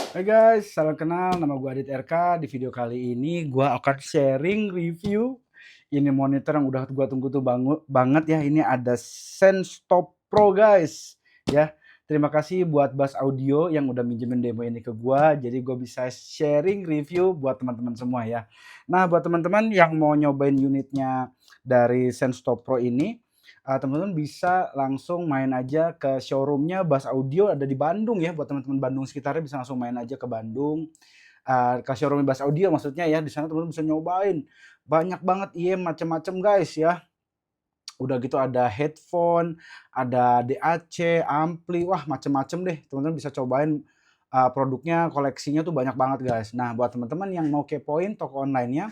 Hai guys, salam kenal. Nama gue Adit RK. Di video kali ini gue akan sharing review. Ini monitor yang udah gue tunggu tuh banget ya. Ini ada Sensstop Pro guys. Ya, terima kasih buat Bass Audio yang udah minjemin demo ini ke gue. Jadi gue bisa sharing review buat teman-teman semua ya. Nah, buat teman-teman yang mau nyobain unitnya dari Sensstop Pro ini, teman-teman bisa langsung main aja ke showroomnya Bass Audio, ada di Bandung ya. Buat teman-teman Bandung sekitarnya bisa langsung main aja ke Bandung, ke showroom Bass Audio maksudnya ya. Di sana teman-teman bisa nyobain banyak banget IM macam-macam guys ya. Udah gitu ada headphone, ada DAC, ampli, wah macem-macem deh. Teman-teman bisa cobain produknya, koleksinya tuh banyak banget guys. Nah, buat teman-teman yang mau kepoin toko online-nya,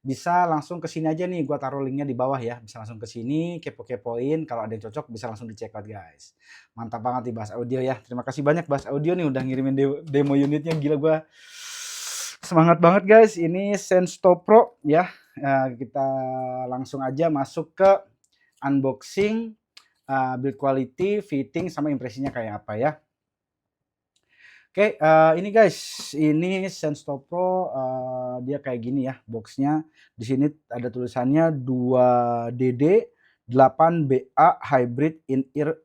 bisa langsung ke sini aja nih, gua taruh linknya di bawah ya. Bisa langsung ke sini, kepo-kepoin, kalau ada yang cocok bisa langsung di check out guys. Mantap banget nih Bass Audio ya. Terima kasih banyak Bass Audio nih udah ngirimin demo unitnya, gila gua semangat banget guys. Ini Sensstop Pro ya. Kita langsung aja masuk ke unboxing, build quality, fitting, sama impresinya kayak apa ya. Oke, ini guys, ini Sensstop Pro, dia kayak gini ya boxnya. Di sini ada tulisannya 2DD 8BA hybrid in-ear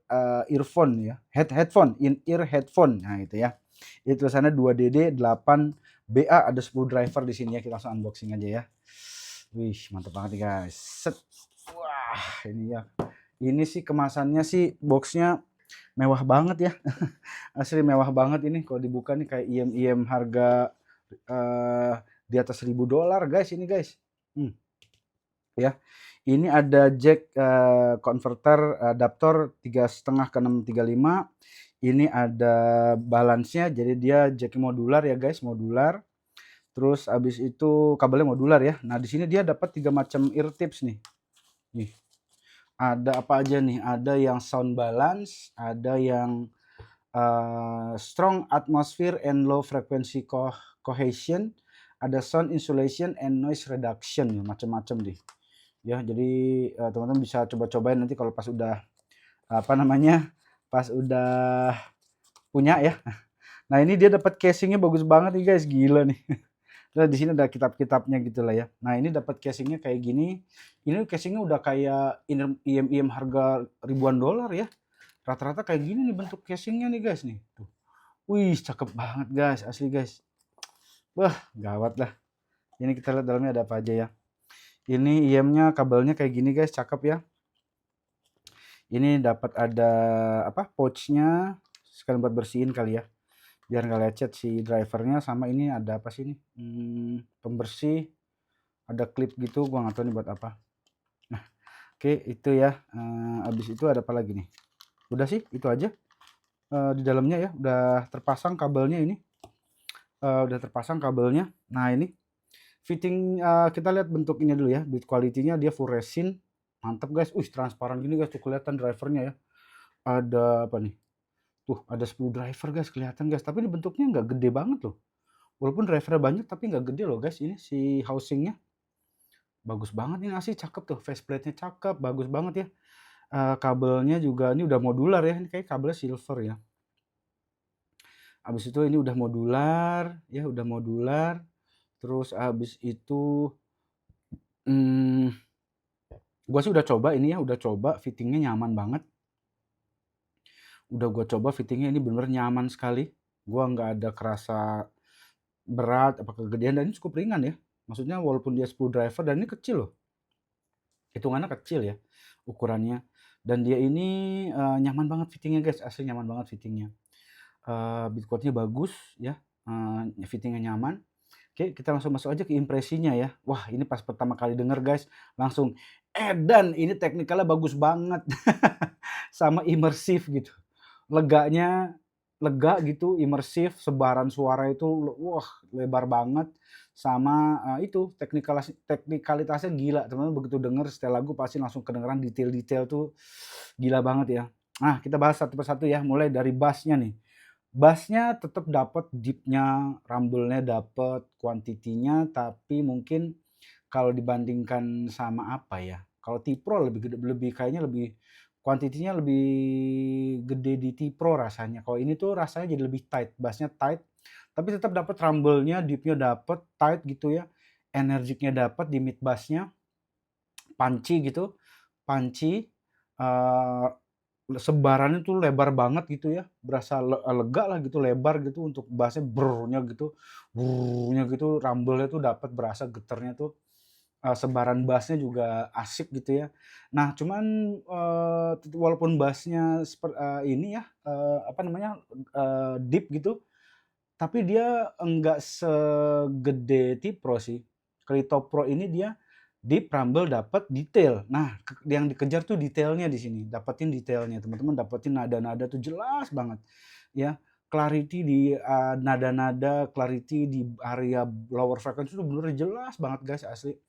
earphone ya, headphone, in-ear headphone. Nah, itu ya. Ini tulisannya 2DD 8BA, ada 10 driver di sini ya. Kita langsung unboxing aja ya. Wih, mantap banget nih guys. Set. Wah, ini ya. Ini sih kemasannya sih boxnya mewah banget ya. Asli mewah banget ini kalau dibuka nih kayak IM-IM harga di atas $1.000 guys ini guys. Ya. Ini ada jack converter adaptor 3,5 ke 635. Ini ada balance-nya, jadi dia jack modular ya guys, modular. Terus habis itu kabelnya modular ya. Nah, di sini dia dapat 3 macam ear tips nih. Nih. Ada apa aja nih? Ada yang sound balance, ada yang strong atmosphere and low frequency cohesion, ada sound insulation and noise reduction ya, macam-macam deh. Ya, jadi teman-teman bisa coba-cobain nanti kalau pas udah apa namanya, pas udah punya ya. Nah, ini dia dapat casingnya bagus banget nih guys, gila nih. Terus di sini ada kitab-kitabnya gitulah ya. Nah, ini dapat casingnya kayak gini. Ini casingnya udah kayak IM-IM harga ribuan dolar ya. Rata-rata kayak gini nih bentuk casingnya nih guys nih. Tuh. Wih, cakep banget guys, asli guys. Wah, gawat lah. Ini kita lihat dalamnya ada apa aja ya. Ini IM-nya, kabelnya kayak gini guys, cakep ya. Ini dapat ada apa? Pouch-nya, sekalian buat bersihin kali ya. Biar nggak lecet si drivernya. Sama ini ada apa sih ini? Pembersih. Ada klip gitu, gua nggak tahu nih buat apa. Nah, oke itu ya. Habis itu ada apa lagi nih? Udah sih, itu aja. Di dalamnya ya, udah terpasang kabelnya ini. Udah terpasang kabelnya. Nah, ini fitting, kita lihat bentuk ini dulu ya, build quality-nya dia full resin, mantap guys. Transparan gini guys, tuh kelihatan drivernya ya. Ada apa nih? Tuh ada 10 driver guys, kelihatan guys, tapi ini bentuknya nggak gede banget loh. Walaupun drivernya banyak tapi nggak gede loh guys, ini si housingnya. Bagus banget ini asli, cakep tuh, faceplate-nya cakep, bagus banget ya. Kabelnya juga ini udah modular ya, ini kayak kabelnya silver ya. Habis itu ini udah modular, ya udah modular. Terus habis itu, gua sih udah coba ini ya, udah coba fittingnya nyaman banget. Udah gua coba fittingnya ini bener nyaman sekali. Gua nggak ada kerasa berat, apa kegedean, dan ini cukup ringan ya. Maksudnya walaupun dia screwdriver dan ini kecil loh. Hitungannya kecil ya ukurannya. Dan dia ini nyaman banget fittingnya guys, asli nyaman banget fittingnya. Build quality-nya bagus ya, fittingnya nyaman. Oke, kita langsung masuk aja ke impresinya ya. Wah, ini pas pertama kali denger guys, langsung edan, ini teknikalnya bagus banget. Sama imersif gitu. Leganya lega gitu, imersif, sebaran suara itu wah lebar banget. Sama itu teknikalitasnya gila. Teman-teman begitu denger setel lagu pasti langsung kedengeran detail-detail tuh gila banget ya. Nah, kita bahas satu persatu ya, mulai dari bass-nya nih. Bass-nya tetap dapat deep-nya, rumble-nya dapat, quantity-nya, tapi mungkin kalau dibandingkan sama apa ya, kalau T-Pro lebih gede, lebih kayaknya lebih quantity-nya lebih gede di T-Pro rasanya. Kalau ini tuh rasanya jadi lebih tight, bass-nya tight, tapi tetap dapat rumble-nya, deep-nya dapat, tight gitu ya, energiknya dapat di mid bass-nya, punchy gitu, punchy, eee, sebarannya tuh lebar banget gitu ya, berasa lega lah gitu, lebar gitu untuk bass-nya gitu, rumble-nya tuh dapat, berasa getarnya tuh, sebaran bass-nya juga asik gitu ya. Nah cuman, walaupun bass-nya ini ya, apa namanya, deep gitu, tapi dia enggak segede T-Pro sih. Kalau di Top Pro ini dia deep, rumble, dapet, detail. Nah, yang dikejar tuh detailnya di sini, dapetin detailnya, teman-teman dapetin nada-nada tuh jelas banget, ya. Clarity di, nada-nada, clarity di area lower frequency itu bener jelas banget guys, asli.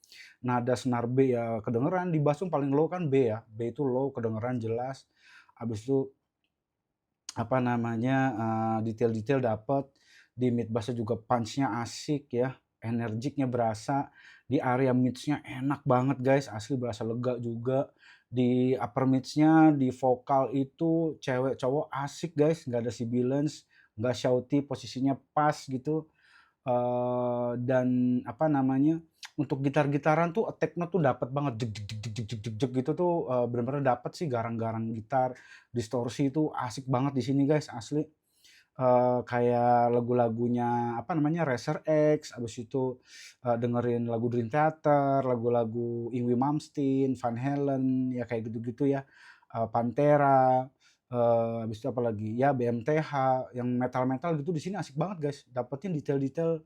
Nada senar B ya kedengeran, di bass tuh paling low kan B ya, B itu low kedengeran jelas. Habis itu apa namanya, detail-detail dapet, di mid bass-nya juga punch-nya asik ya, energiknya berasa, di area mids-nya enak banget guys, asli berasa lega juga. Di upper mids-nya, di vokal itu cewek cowok asik guys, nggak ada sibilance, nggak shouty, posisinya pas gitu. Dan apa namanya, untuk gitar-gitaran tuh attack-nya tuh dapat banget, jeg jeg jeg jeg jeg jeg jeg jeg gitu tuh, bener-bener dapet sih garang-garang gitar, distorsi itu asik banget di sini guys, asli. Kayak lagu-lagunya apa namanya, Racer X, habis itu, dengerin lagu Dream Theater, lagu-lagu Yngwie Malmsteen, Van Halen, ya kayak gitu-gitu ya, Pantera, habis itu apalagi, ya BMTH, yang metal-metal gitu di sini asik banget guys, dapetin detail-detail,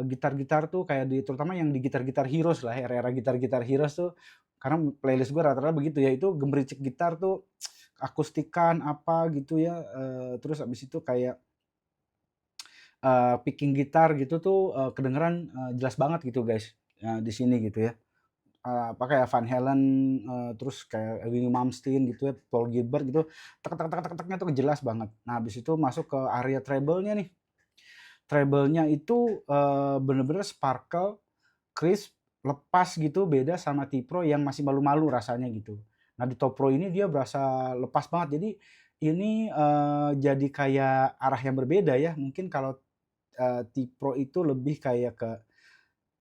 gitar-gitar tuh kayak terutama yang di gitar-gitar Heroes lah, era-era gitar-gitar Heroes tuh, karena playlist gue rata-rata begitu ya, itu gemericik gitar tuh, akustikan apa gitu ya, terus habis itu kayak, picking gitar gitu tuh, kedengeran, jelas banget gitu guys, di sini gitu ya. Apa kayak Van Halen, terus kayak Yngwie Malmsteen gitu ya, Paul Gilbert gitu, tek tek tek tek teknya tuh jelas banget. Nah habis itu masuk ke area treble-nya nih. Treble-nya itu, bener-bener sparkle, crisp, lepas gitu, beda sama T-Pro yang masih malu-malu rasanya gitu. Nah di Top Pro ini dia berasa lepas banget, jadi ini, jadi kayak arah yang berbeda ya, mungkin kalau, T-Pro itu lebih kayak ke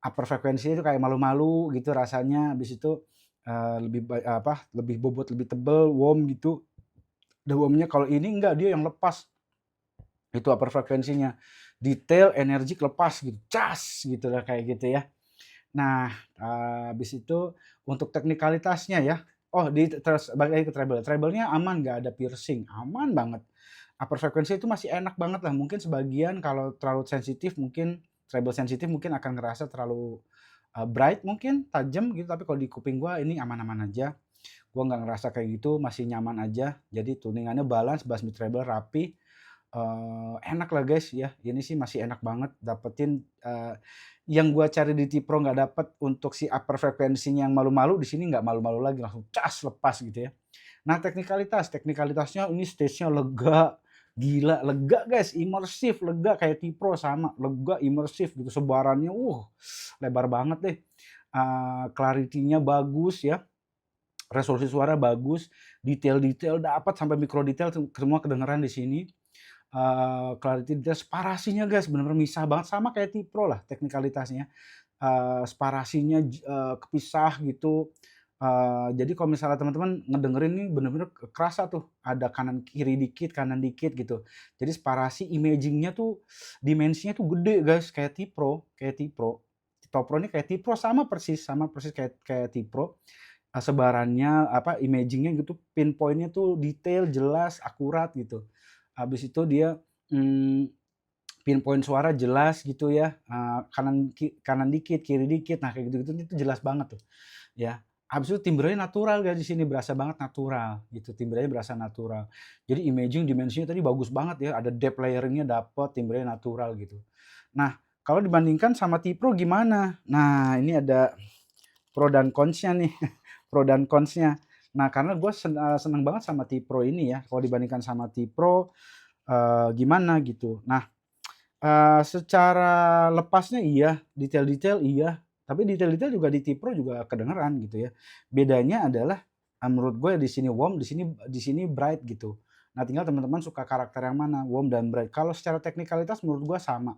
upper frekuensinya itu kayak malu-malu gitu rasanya, habis itu, lebih bobot, lebih tebel, warm gitu, ada warm-nya. Kalau ini enggak, dia yang lepas, itu upper frekuensinya. Detail, energik, lepas gitu, cas gitu lah, kayak gitu ya. Nah, habis itu untuk teknikalitasnya ya, oh terus balik lagi ke treble, treble-nya aman, nggak ada piercing, aman banget. Upper frekuensi itu masih enak banget lah, mungkin sebagian kalau terlalu sensitif mungkin, treble sensitif mungkin akan ngerasa terlalu, bright mungkin, tajam gitu, tapi kalau di kuping gua ini aman-aman aja. Gua nggak ngerasa kayak gitu, masih nyaman aja. Jadi tuningannya balance, bass mid treble rapi, enak lah guys ya, ini sih masih enak banget dapetin, yang gua cari di T-Pro nggak dapet untuk si upper frekuensinya yang malu-malu, di sini nggak malu-malu lagi, langsung cas, lepas gitu ya. Nah teknikalitasnya ini stage-nya lega, gila lega guys, imersif, lega kayak T-Pro sama, lega, imersif gitu, sebarannya, lebar banget deh. Clarity-nya bagus ya, resolusi suara bagus, detail-detail dapat sampai mikro detail semua kedengeran di sini. Clarity detail, sparasinya guys bener-bener misah banget, sama kayak T-Pro lah teknikalitasnya. Sparasinya kepisah gitu, jadi kalau misalnya teman-teman ngedengerin nih bener-bener kerasa tuh ada kanan dikit gitu. Jadi sparasi imaging-nya tuh dimensinya tuh gede guys, kayak T-Pro, kayak T-Pro. Top Pro ini kayak T-Pro, sama persis kayak kayak T-Pro. Sebarannya apa, imaging-nya gitu, pinpoint-nya tuh detail, jelas, akurat gitu. Habis itu dia, mmm, pinpoint suara jelas gitu ya, kanan dikit, kiri dikit, nah kayak gitu-gitu itu jelas banget tuh, ya. Habis itu timbrenya natural guys di sini, berasa banget natural gitu, timbrenya berasa natural. Jadi imaging dimensinya tadi bagus banget ya, ada depth layering-nya dapet, timbrenya natural gitu. Nah, kalau dibandingkan sama T-Pro gimana? Nah, ini ada pro dan cons-nya nih, pro dan cons-nya. Nah, karena gue seneng banget sama T-Pro ini ya, kalau dibandingkan sama T-Pro, gimana gitu. Nah, secara lepasnya iya, detail-detail iya, tapi detail-detail juga di T-Pro juga kedengeran gitu ya. Bedanya adalah, menurut gue di sini warm, di sini bright gitu. Nah, tinggal teman-teman suka karakter yang mana, warm dan bright. Kalau secara teknikalitas menurut gua sama.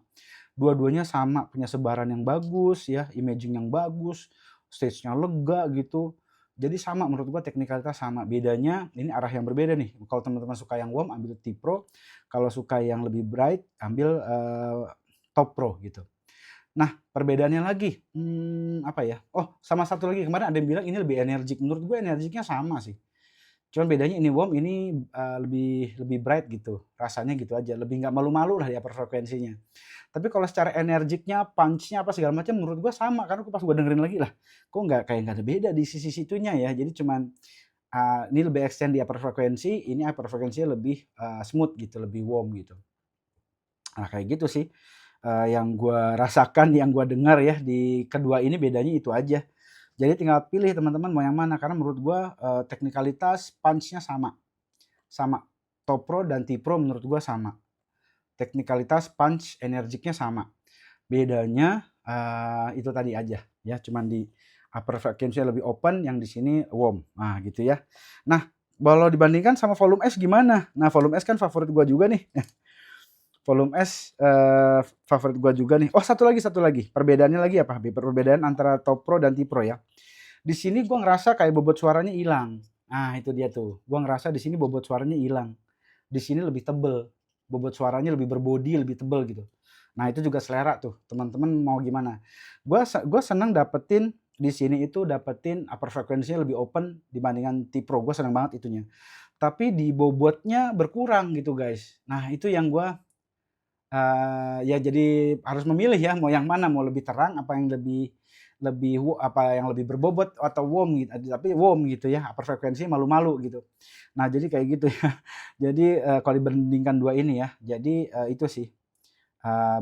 Dua-duanya sama, punya sebaran yang bagus ya, imaging yang bagus, stage-nya lega gitu. Jadi sama menurut gua teknikalitas sama. Bedanya ini arah yang berbeda nih. Kalau teman-teman suka yang warm ambil T-Pro, kalau suka yang lebih bright ambil, Top Pro gitu. Nah, perbedaannya lagi, apa ya, oh sama satu lagi kemarin ada yang bilang ini lebih energik, menurut gue energiknya sama sih. Cuman bedanya ini warm, ini, lebih lebih bright gitu, rasanya gitu aja, lebih nggak malu-malu lah di upper frekuensinya. Tapi kalau secara energiknya, punch-nya apa segala macam menurut gua sama, karena pas gua dengerin lagi, lah kok nggak ada beda di sisi situnya ya. Jadi cuman, ini lebih extend di upper frekuensi, ini upper frekuensinya lebih, smooth gitu, lebih warm gitu. Nah kayak gitu sih, yang gua rasakan, yang gua dengar ya di kedua ini bedanya itu aja. Jadi tinggal pilih teman-teman mau yang mana, karena menurut gua, teknikalitas punch-nya sama, sama. Top Pro dan T-Pro menurut gua sama. Teknikalitas, punch, energiknya sama. Bedanya, itu tadi aja ya, cuman di upper frequency lebih open, yang di sini warm. Nah gitu ya. Nah, kalau dibandingkan sama volume S gimana? Nah, volume S kan favorit gua juga nih. Volume S, favorit gua juga nih. Oh satu lagi, perbedaannya lagi apa? Perbedaan antara Top Pro dan T-Pro ya. Di sini gua ngerasa kayak bobot suaranya hilang. Nah itu dia tuh, gua ngerasa di sini bobot suaranya hilang. Di sini lebih tebel, bobot suaranya lebih berbodi, lebih tebel gitu. Nah itu juga selera tuh, teman-teman mau gimana. Gua seneng dapetin di sini itu dapetin upper frekuensinya lebih open dibandingkan T-Pro, gua seneng banget itunya. Tapi di bobotnya berkurang gitu guys. Nah itu yang gua, ya jadi harus memilih ya mau yang mana, mau lebih terang apa yang lebih lebih apa yang lebih berbobot atau warm gitu, tapi warm gitu ya, upper frekuensi malu-malu gitu. Nah jadi kayak gitu ya. Jadi, kalau dibandingkan dua ini ya, jadi, itu sih,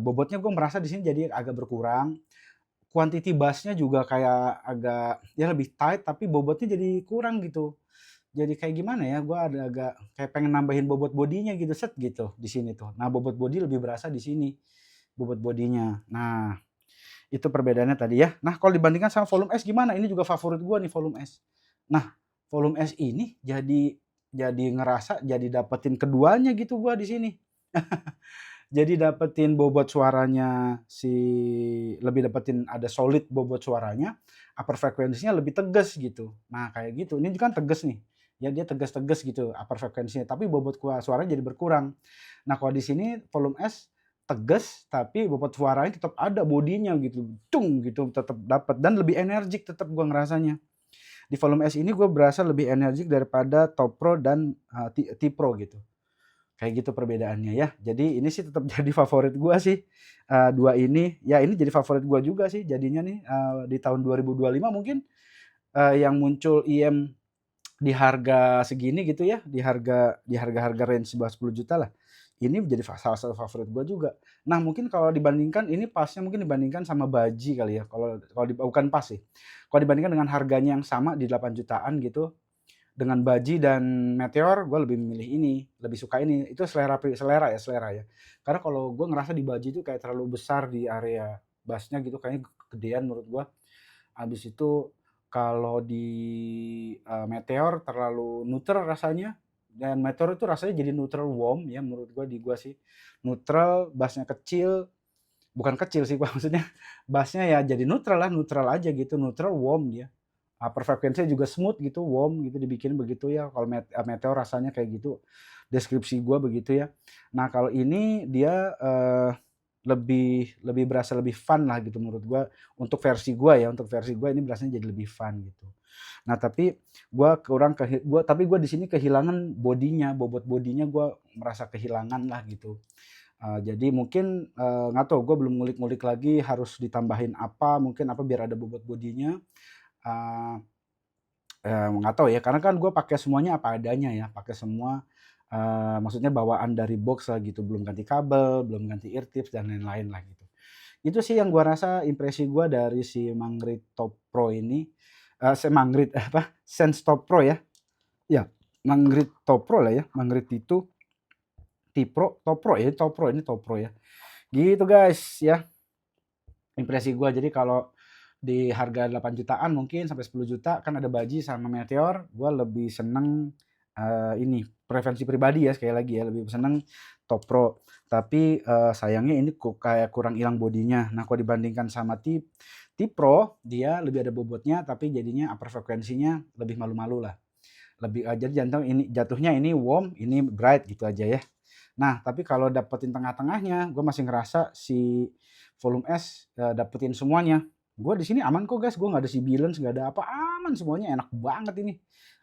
bobotnya gue merasa di sini jadi agak berkurang, quantity bass-nya juga kayak agak ya lebih tight tapi bobotnya jadi kurang gitu. Jadi kayak gimana ya, gue ada agak kayak pengen nambahin bobot bodinya gitu, set gitu di sini tuh. Nah bobot body lebih berasa di sini, bobot bodinya. Nah itu perbedaannya tadi ya. Nah kalau dibandingkan sama volume S gimana? Ini juga favorit gue nih volume S. Nah volume S ini jadi ngerasa jadi dapetin keduanya gitu gue di sini. Jadi dapetin bobot suaranya lebih dapetin ada solid bobot suaranya, upper frekuensinya lebih tegas gitu. Nah kayak gitu, ini kan tegas nih, ya dia tegas-tegas gitu upper frekuensinya, tapi bobot suaranya jadi berkurang. Nah kalau di sini volume S tegas, tapi bobot suaranya tetap ada bodinya gitu, cung gitu tetap dapat dan lebih energik tetap gua ngerasanya. Di volume S ini gue berasa lebih energik daripada Top Pro dan T-Pro gitu. Kayak gitu perbedaannya ya. Jadi ini sih tetap jadi favorit gua sih, dua ini. Ya ini jadi favorit gua juga sih jadinya nih, di tahun 2025 mungkin, yang muncul IM di harga segini gitu ya, di harga-harga range di bawah 10 juta lah. Ini menjadi salah satu favorit gua juga. Nah mungkin kalau dibandingkan ini pasnya mungkin dibandingkan sama Baji kali ya, kalau kalau bukan pas sih. Kalau dibandingkan dengan harganya yang sama di 8 jutaan gitu, dengan Baji dan Meteor gue lebih memilih ini, lebih suka ini. Itu selera ya. Karena kalau gue ngerasa di Baji itu kayak terlalu besar di area bassnya gitu, kayaknya kegedean menurut gue. Habis itu kalau di, Meteor terlalu neutral rasanya, dan Meteor itu rasanya jadi neutral warm ya menurut gue, di gue sih. Neutral, bassnya kecil, bukan kecil sih maksudnya, bassnya ya jadi neutral lah, neutral aja gitu, neutral warm dia. Upper frekuensinya juga smooth gitu, warm gitu, dibikin begitu ya. Kalau Meteor rasanya kayak gitu, deskripsi gua begitu ya. Nah kalau ini dia, lebih lebih berasa lebih fun lah gitu menurut gua, untuk versi gua ya, untuk versi gua ini berasanya jadi lebih fun gitu. Nah tapi gua di sini kehilangan bodinya, bobot bodinya gua merasa kehilangan lah gitu. Jadi mungkin, nggak tahu, gua belum ngulik-ngulik lagi harus ditambahin apa, mungkin apa biar ada bobot bodinya. Eee nggak tahu ya, karena kan gue pakai semuanya apa adanya ya, pakai semua, maksudnya bawaan dari box lah gitu, belum ganti kabel, belum ganti ear tips dan lain-lain lah gitu. Itu sih yang gue rasa impresi gue dari si Mangrit Top Pro ini, Mangrit apa, Sense Top Pro ya. Ya, Mangrit Top Pro lah ya, Mangrit itu T-Pro, Top Pro ya, Top Pro, ini Top Pro ya. Gitu guys ya, impresi gue. Jadi kalau di harga 8 jutaan mungkin sampai 10 juta kan ada Baji sama Meteor, gue lebih seneng ini preferensi pribadi ya, sekali lagi ya, lebih seneng Top Pro. Tapi, sayangnya ini kayak kurang hilang bodinya. Nah, kalau dibandingkan sama T Pro, dia lebih ada bobotnya, tapi jadinya upper frekuensinya lebih malu-malu lah. Lebih jadi jantung ini jatuhnya ini warm, ini bright gitu aja ya. Nah, tapi kalau dapetin tengah-tengahnya, gue masih ngerasa si Volume S, dapetin semuanya. Gue di sini aman kok guys, gue nggak ada sibilance, nggak ada apa, aman semuanya, enak banget ini.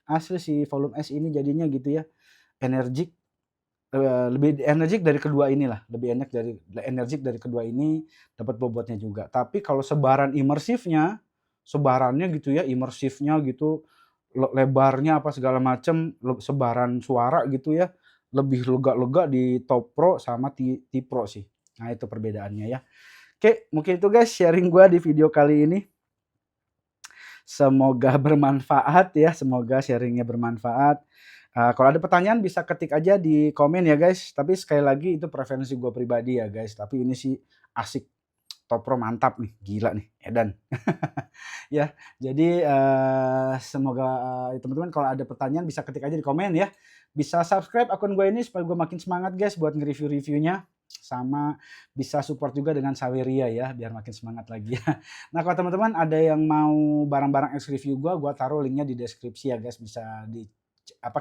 Asli si Volume S ini jadinya gitu ya, energik, lebih energik dari kedua inilah, lebih energik dari kedua ini, dapat bobotnya juga. Tapi kalau sebaran imersifnya, sebarannya gitu ya, imersifnya gitu, lebarnya apa segala macem, sebaran suara gitu ya, lebih lega-lega di Top Pro sama T Pro sih. Nah, itu perbedaannya ya. Oke, mungkin itu guys sharing gua di video kali ini. Semoga bermanfaat ya, semoga sharingnya bermanfaat. Kalau ada pertanyaan bisa ketik aja di komen ya guys, tapi sekali lagi itu preferensi gua pribadi ya guys, tapi ini sih asik, Top Pro mantap nih, gila nih, edan. Ya, jadi, semoga, teman-teman kalau ada pertanyaan bisa ketik aja di komen ya. Bisa subscribe akun gue ini supaya gue makin semangat guys buat nge-review-reviewnya, sama bisa support juga dengan Saweria ya, biar makin semangat lagi ya. Nah, kalau teman-teman ada yang mau barang-barang eks review gue taruh linknya di deskripsi ya guys, bisa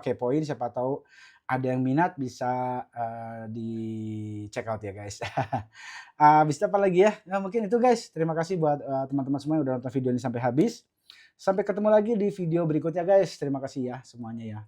kepoin siapa tahu ada yang minat bisa, di-check out ya guys. Habis itu apa lagi ya? Nah, mungkin itu guys. Terima kasih buat, teman-teman semua yang udah nonton video ini sampai habis. Sampai ketemu lagi di video berikutnya guys. Terima kasih ya semuanya ya.